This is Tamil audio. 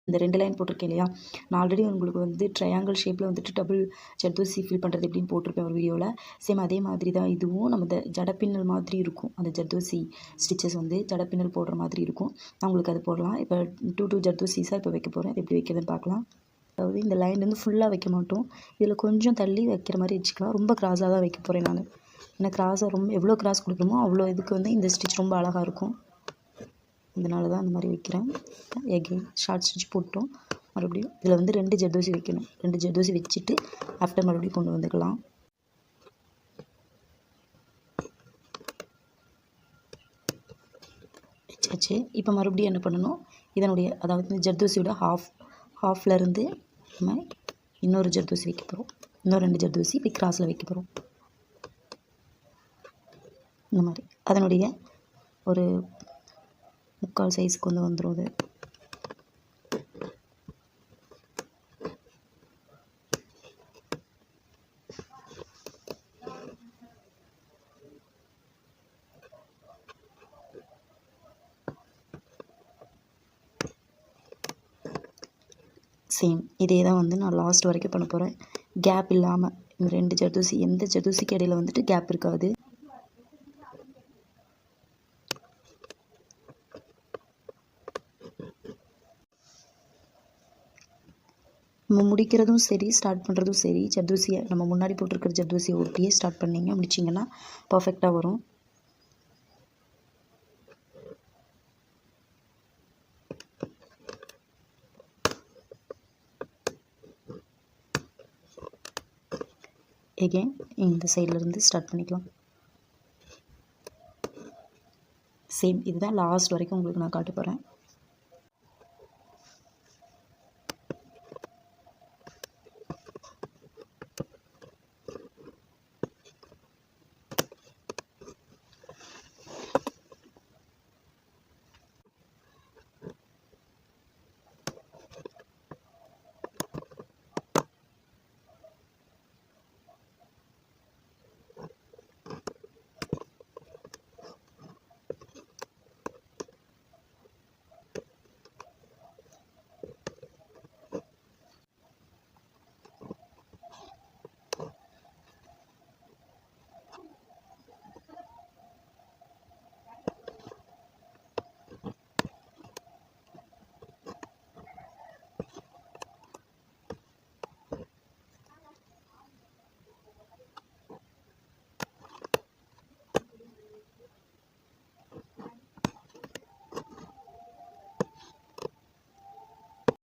இந்த 2 லைன் போட்டிருக்கேன் இல்லையா, நான் ஆல்ரெடி உங்களுக்கு வந்து ட்ரையாங்கிள் ஷேப்பில் வந்துட்டு டபுள் ஜர்தோசி ஃபில் பண்ணுறது எப்படின்னு போட்டிருப்பேன் ஒரு வீடியோவில். சேம் அதே மாதிரி தான் இதுவும் நம்ம இந்த ஜடப்பின்னல் மாதிரி இருக்கும். அந்த ஜர்தோசி ஸ்டிச்சஸ் வந்து ஜடப்பின்னல் போடுற மாதிரி இருக்கும். நான் உங்களுக்கு அது போடலாம். இப்போ 2 ஜர்தோசிஸாக இப்போ வைக்க போகிறேன். அது எப்படி வைக்கிறதுன்னு பார்க்கலாம். அதாவது இந்த லைன்லேருந்து ஃபுல்லாக வைக்க மாட்டோம், இதில் கொஞ்சம் தள்ளி வைக்கிற மாதிரி வச்சுக்கலாம். ரொம்ப கிராஸாக தான் வைக்க போகிறேன் நான். ஏன்னா கிராஸாக ரொம்ப எவ்வளோ கிராஸ் கொடுக்குறோமோ அவ்வளோ இதுக்கு வந்து இந்த ஸ்டிச் ரொம்ப அழகாக இருக்கும். இதனால தான் அந்த மாதிரி வைக்கிறேன். எகெயின் ஷார்ட் ஸ்டிச் போட்டோம். மறுபடியும் இதில் வந்து 2 ஜர்தோசி வைக்கணும். 2 ஜர்தோசி வச்சுட்டு ஆஃப்டர் மறுபடியும் கொண்டு வந்துக்கலாம். வச்சாச்சு. இப்போ மறுபடியும் என்ன பண்ணணும், இதனுடைய அதாவது இந்த ஜர்தோசியோட ஹாஃப்லேருந்து நம்ம இன்னொரு ஜர்தோசி வைக்க போகிறோம். இன்னொரு 2 ஜர்தோசி இப்போ கிராஸில் வைக்க போகிறோம். இந்த மாதிரி அதனுடைய ஒரு 3/4 சைஸுக்கு வந்து வந்துடும் அது. சேம் இதே தான் வந்து நான் லாஸ்ட் வரைக்கும் பண்ண போகிறேன். கேப் இல்லாமல் இந்த 2 ஜர்தோசி எந்த ஜர்தோசிக்கு இடையில வந்துட்டு கேப் இருக்காது. நம்ம முடிக்கிறதும் சரி ஸ்டார்ட் பண்ணுறதும் சரி ஜர்தோசியை நம்ம முன்னாடி போட்டிருக்கிற ஜர்தோசியை ஒட்டியே ஸ்டார்ட் பண்ணிங்க முடிச்சிங்கன்னா பர்ஃபெக்டாக வரும். எகெயின் இந்த சைட்லேருந்து ஸ்டார்ட் பண்ணிக்கலாம். சேம் இதுதான் லாஸ்ட் வரைக்கும் உங்களுக்கு நான் காட்ட போகிறேன்.